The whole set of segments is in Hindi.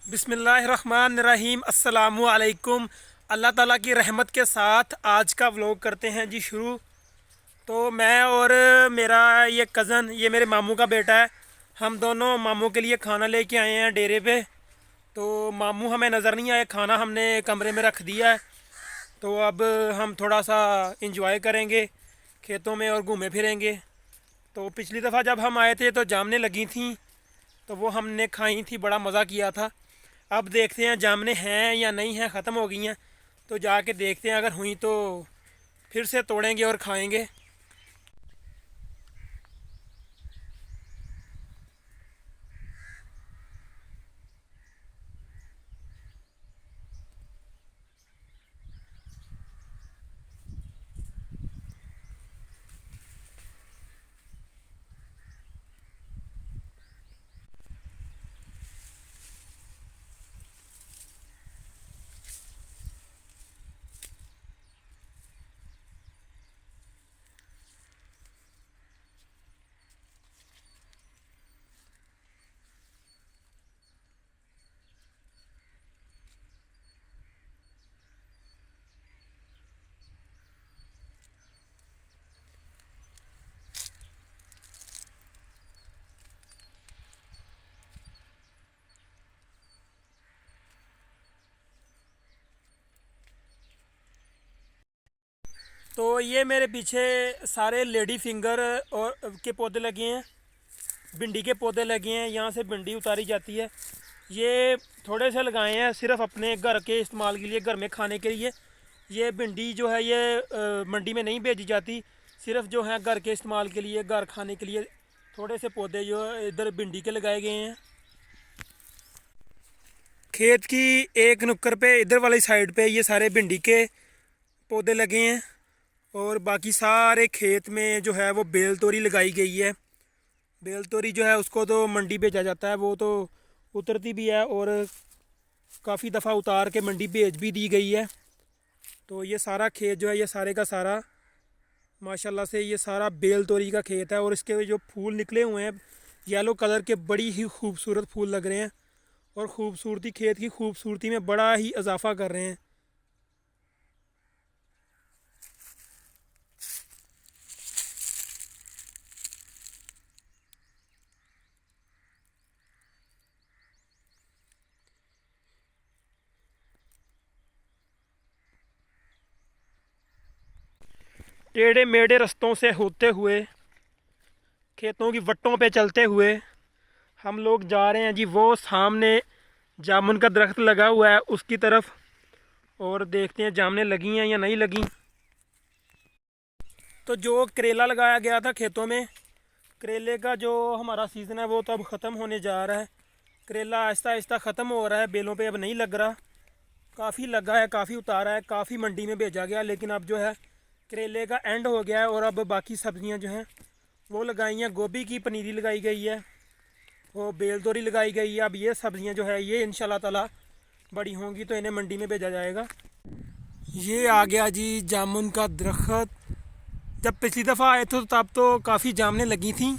बिस्मिल्लाहिर्रहमानिर्रहीम अस्सलामुअलैकुम। अल्लाह ताला की रहमत के साथ आज का व्लॉग करते हैं जी शुरू। तो मैं और मेरा ये कज़न, ये मेरे मामू का बेटा है, हम दोनों मामू के लिए खाना लेके आए हैं डेरे पे। तो मामू हमें नज़र नहीं आए, खाना हमने कमरे में रख दिया है। तो अब हम थोड़ा सा इंजॉय करेंगे खेतों में और घूमे फिरेंगे। तो पिछली दफ़ा जब हम आए थे तो जामने लगी थी, तो वो हमने खाई थी, बड़ा मज़ा किया था। अब देखते हैं जामने हैं या नहीं हैं, ख़त्म हो गई हैं। तो जाके देखते हैं, अगर हुई तो फिर से तोड़ेंगे और खाएंगे। तो ये मेरे पीछे सारे लेडी फिंगर और के पौधे लगे हैं, भिंडी के पौधे लगे हैं। यहाँ से भिंडी उतारी जाती है। ये थोड़े से लगाए हैं सिर्फ अपने घर के इस्तेमाल के लिए, घर में खाने के लिए। ये भिंडी जो है ये मंडी में नहीं भेजी जाती, सिर्फ जो है घर के इस्तेमाल के लिए, घर खाने के लिए थोड़े से पौधे जो इधर भिंडी के लगाए गए हैं। खेत की एक नुक्कड़ पे इधर वाली साइड पे ये सारे भिंडी के पौधे लगे हैं, और बाकी सारे खेत में जो है वो बेल तोरी लगाई गई है। बेल तोरी जो है उसको तो मंडी भेजा जाता है, वो तो उतरती भी है और काफ़ी दफ़ा उतार के मंडी भेज भी दी गई है। तो ये सारा खेत जो है, ये सारे का सारा माशाल्लाह से ये सारा बेल तोरी का खेत है। और इसके जो फूल निकले हुए हैं येलो कलर के, बड़ी ही खूबसूरत फूल लग रहे हैं, और खूबसूरती खेत की खूबसूरती में बड़ा ही इजाफा कर रहे हैं। टेढ़े मेढ़े रास्तों से होते हुए, खेतों की वट्टों पे चलते हुए हम लोग जा रहे हैं जी वो सामने जामुन का दरख्त लगा हुआ है उसकी तरफ, और देखते हैं जामुने लगी हैं या नहीं लगी। तो जो करेला लगाया गया था खेतों में, करेले का जो हमारा सीज़न है वो तो अब ख़त्म होने जा रहा है। करेला आहिस्ता आहिस्ता ख़त्म हो रहा है, बेलों पे अब नहीं लग रहा। काफ़ी लगा है, काफ़ी उतारा है, काफ़ी मंडी में भेजा गया, लेकिन अब जो है करेले का एंड हो गया है। और अब बाकी सब्ज़ियां जो हैं वो लगाई हैं, गोभी की पनीरी लगाई गई है, वो बेल तोरी लगाई गई है। अब ये सब्ज़ियां जो है ये इंशाल्लाह ताला बड़ी होंगी तो इन्हें मंडी में भेजा जाएगा। ये आ गया जी जामुन का दरख्त। जब पिछली दफ़ा आए थे तब तो काफ़ी जामुनें लगी थी,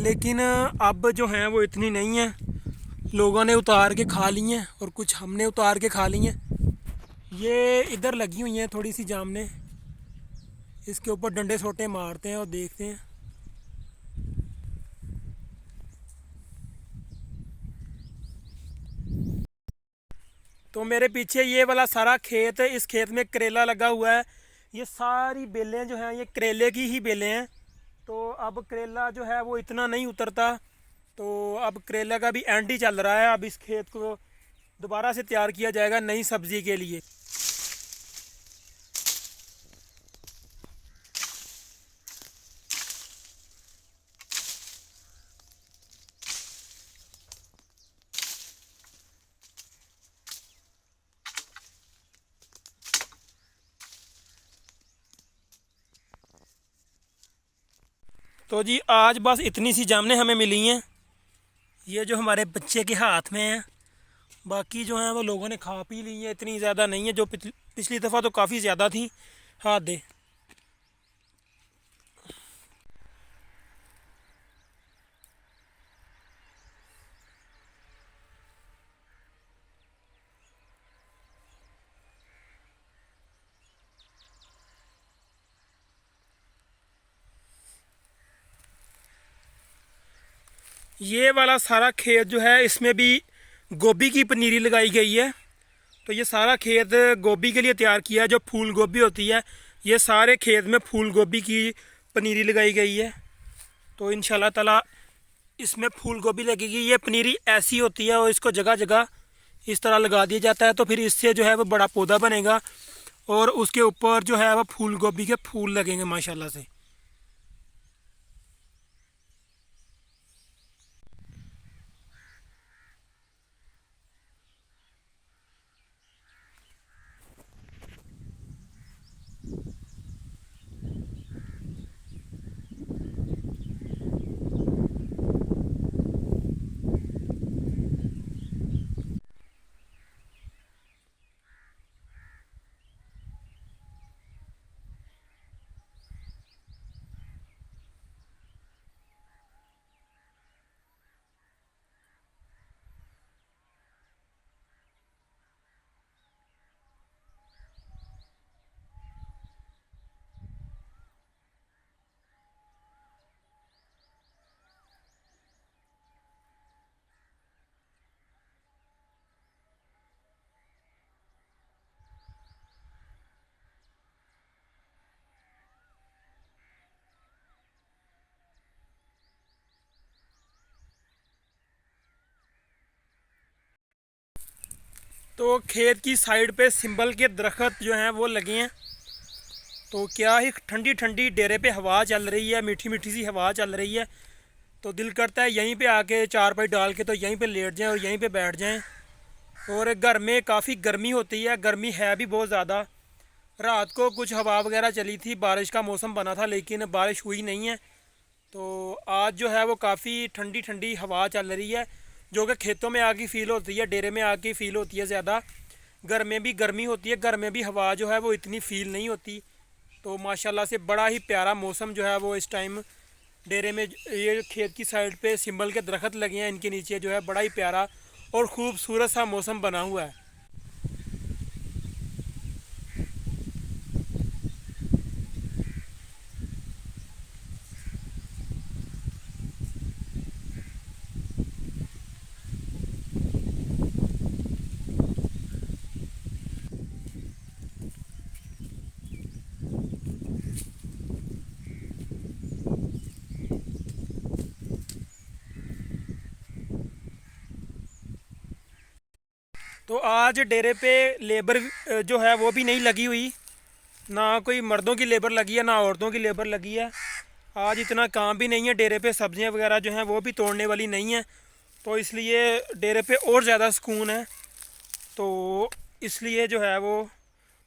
लेकिन अब जो हैं वो इतनी नहीं है। लोगों ने उतार के खा ली हैं और कुछ हमने उतार के खा ली हैं। ये इधर लगी हुई हैं थोड़ी सी जामुनें, इसके ऊपर डंडे सोटे मारते हैं और देखते हैं। तो मेरे पीछे ये वाला सारा खेत है, इस खेत में करेला लगा हुआ है। ये सारी बेलें जो हैं ये करेले की ही बेलें हैं। तो अब करेला जो है वो इतना नहीं उतरता, तो अब करेला का भी एंड ही चल रहा है। अब इस खेत को दोबारा से तैयार किया जाएगा नई सब्ज़ी के लिए। तो जी आज बस इतनी सी जामुनें हमें मिली हैं, ये जो हमारे बच्चे के हाथ में है। बाकी जो हैं वो लोगों ने खा पी ली है, इतनी ज़्यादा नहीं है। जो पिछली दफ़ा तो काफ़ी ज़्यादा थी। हाथ दे। ये वाला सारा खेत जो है इसमें भी गोभी की पनीरी लगाई गई है। तो ये सारा खेत गोभी के लिए तैयार किया है। जो फूल गोभी होती है, ये सारे खेत में फूल गोभी की पनीरी लगाई गई है। तो इंशाल्लाह ताला इसमें फूल गोभी लगेगी। ये पनीरी ऐसी होती है और इसको जगह जगह इस तरह लगा दिया जाता है, तो फिर इससे जो है वो बड़ा पौधा बनेगा और उसके ऊपर जो है वो फूल गोभी के फूल लगेंगे माशाल्लाह से। तो खेत की साइड पे सिंबल के दरख्त जो हैं वो लगे हैं। तो क्या ही ठंडी ठंडी डेरे पे हवा चल रही है, मीठी मीठी सी हवा चल रही है। तो दिल करता है यहीं पे आके चारपाई डाल के तो यहीं पे लेट जाएं और यहीं पे बैठ जाएं। और घर में काफ़ी गर्मी होती है, गर्मी है भी बहुत ज़्यादा। रात को कुछ हवा वगैरह चली थी, बारिश का मौसम बना था, लेकिन बारिश हुई नहीं है। तो आज जो है वो काफ़ी ठंडी ठंडी हवा चल रही है, जो कि खेतों में आके फ़ील होती है, डेरे में आके फ़ील होती है ज़्यादा। घर में भी गर्मी होती है, घर में भी हवा जो है वो इतनी फ़ील नहीं होती। तो माशाल्लाह से बड़ा ही प्यारा मौसम जो है वो इस टाइम डेरे में, ये खेत की साइड पे सिंबल के दरख्त लगे हैं, इनके नीचे जो है बड़ा ही प्यारा और ख़ूबसूरत सा मौसम बना हुआ है। तो आज डेरे पे लेबर जो है वो भी नहीं लगी हुई, ना कोई मर्दों की लेबर लगी है ना औरतों की लेबर लगी है। आज इतना काम भी नहीं है डेरे पे, सब्जियां वगैरह जो हैं वो भी तोड़ने वाली नहीं है। तो इसलिए डेरे पे और ज़्यादा सुकून है। तो इसलिए जो है वो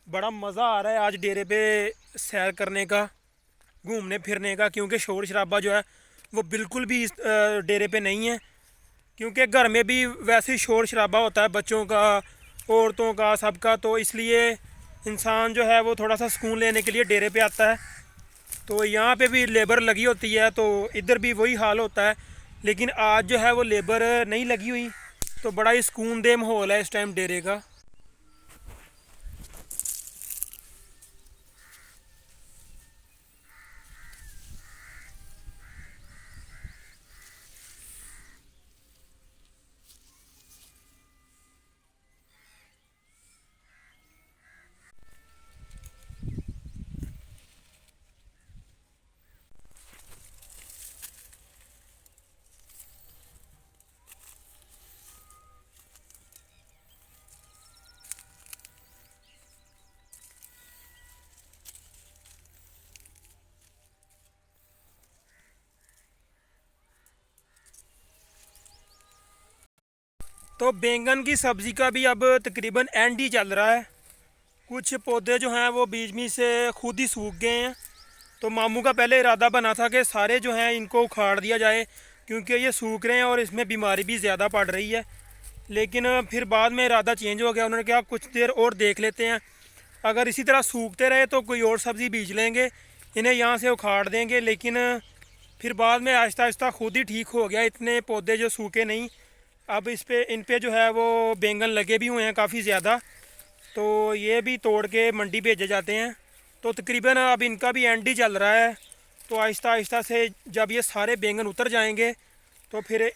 बड़ा मज़ा आ रहा है आज डेरे पे सैर करने का, घूमने फिरने का, क्योंकि शोर शराबा जो है वो बिल्कुल भी इस डेरे पे नहीं है। क्योंकि घर में भी वैसे ही शोर शराबा होता है, बच्चों का, औरतों का, सबका। तो इसलिए इंसान जो है वो थोड़ा सा सुकून लेने के लिए डेरे पे आता है। तो यहाँ पे भी लेबर लगी होती है, तो इधर भी वही हाल होता है। लेकिन आज जो है वो लेबर नहीं लगी हुई, तो बड़ा ही सुकून दे माहौल है इस टाइम डेरे का। तो बैंगन की सब्ज़ी का भी अब तकरीबन एंड ही चल रहा है। कुछ पौधे जो हैं वो बीच में से खुद ही सूख गए हैं। तो मामू का पहले इरादा बना था कि सारे जो हैं इनको उखाड़ दिया जाए, क्योंकि ये सूख रहे हैं और इसमें बीमारी भी ज़्यादा पड़ रही है। लेकिन फिर बाद में इरादा चेंज हो गया, उन्होंने कहा कुछ देर और देख लेते हैं, अगर इसी तरह सूखते रहे तो कोई और सब्ज़ी बीज लेंगे, इन्हें यहाँ से उखाड़ देंगे। लेकिन फिर बाद में आहिस्ता आहिस्ता खुद ही ठीक हो गया, इतने पौधे जो सूखे नहीं। अब इन पे जो है वो बैंगन लगे भी हुए हैं काफ़ी ज़्यादा। तो ये भी तोड़ के मंडी भेजे जाते हैं। तो तकरीबन अब इनका भी एंड ही चल रहा है। तो आहिस्ता आहिस्ता से जब ये सारे बैंगन उतर जाएंगे तो फिर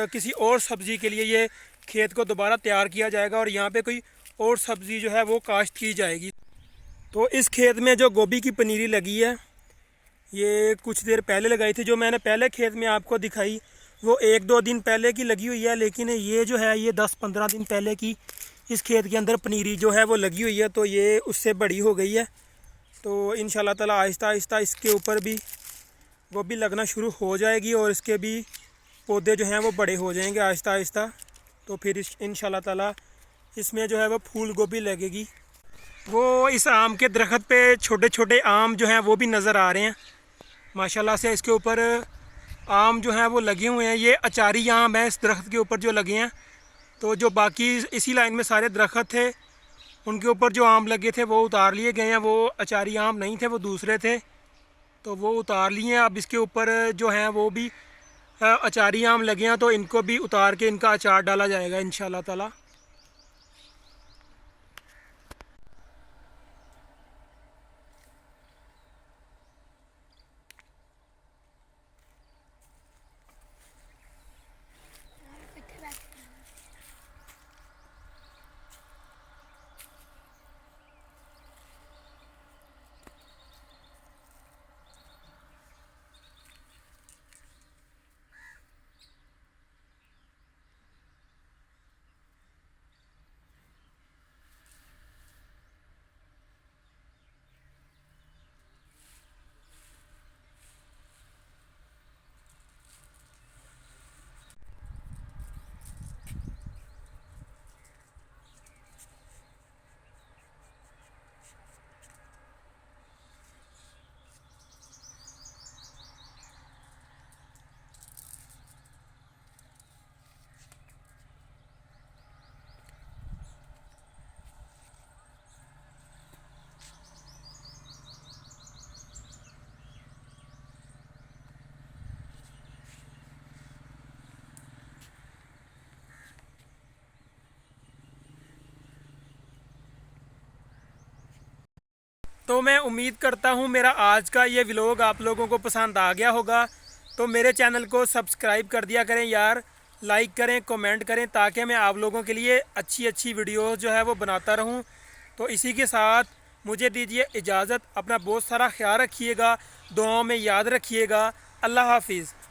किसी और सब्ज़ी के लिए ये खेत को दोबारा तैयार किया जाएगा और यहाँ पे कोई और सब्ज़ी जो है वो काश्त की जाएगी। तो इस खेत में जो गोभी की पनीरी लगी है ये कुछ देर पहले लगाई थी। जो मैंने पहले खेत में आपको दिखाई वो 1-2 दिन पहले की लगी हुई है, लेकिन ये जो है ये 10-15 दिन पहले की इस खेत के अंदर पनीरी जो है वो लगी हुई है। तो ये उससे बड़ी हो गई है। तो इंशाल्लाह ताला आहिस्ता आहिस्ता इसके ऊपर भी गोभी लगना शुरू हो जाएगी और इसके भी पौधे जो हैं वो बड़े हो जाएंगे आहिस्ता आहिस्ता। तो फिर इंशाल्लाह ताला इसमें जो है वो फूल गोभी लगेगी। वो इस आम के दरख्त पे छोटे छोटे आम जो हैं वो भी नज़र आ रहे हैं माशाल्लाह से। इसके ऊपर आम जो हैं वो लगे हुए हैं। ये अचारी आम है इस दरख्त के ऊपर जो लगे हैं। तो जो बाकी इसी लाइन में सारे दरख्त थे उनके ऊपर जो आम लगे थे वो उतार लिए गए हैं। वो अचारी आम नहीं थे, वो दूसरे थे, तो वो उतार लिए हैं। अब इसके ऊपर जो हैं वो भी अचारी आम लगे हैं, तो इनको भी उतार के इनका अचार डाला जाएगा इंशाल्लाह ताला। तो मैं उम्मीद करता हूँ मेरा आज का ये व्लॉग आप लोगों को पसंद आ गया होगा। तो मेरे चैनल को सब्सक्राइब कर दिया करें यार, लाइक करें, कमेंट करें, ताकि मैं आप लोगों के लिए अच्छी अच्छी वीडियोस जो है वो बनाता रहूँ। तो इसी के साथ मुझे दीजिए इजाज़त। अपना बहुत सारा ख्याल रखिएगा, दुआओं में याद रखिएगा। अल्लाह हाफिज़।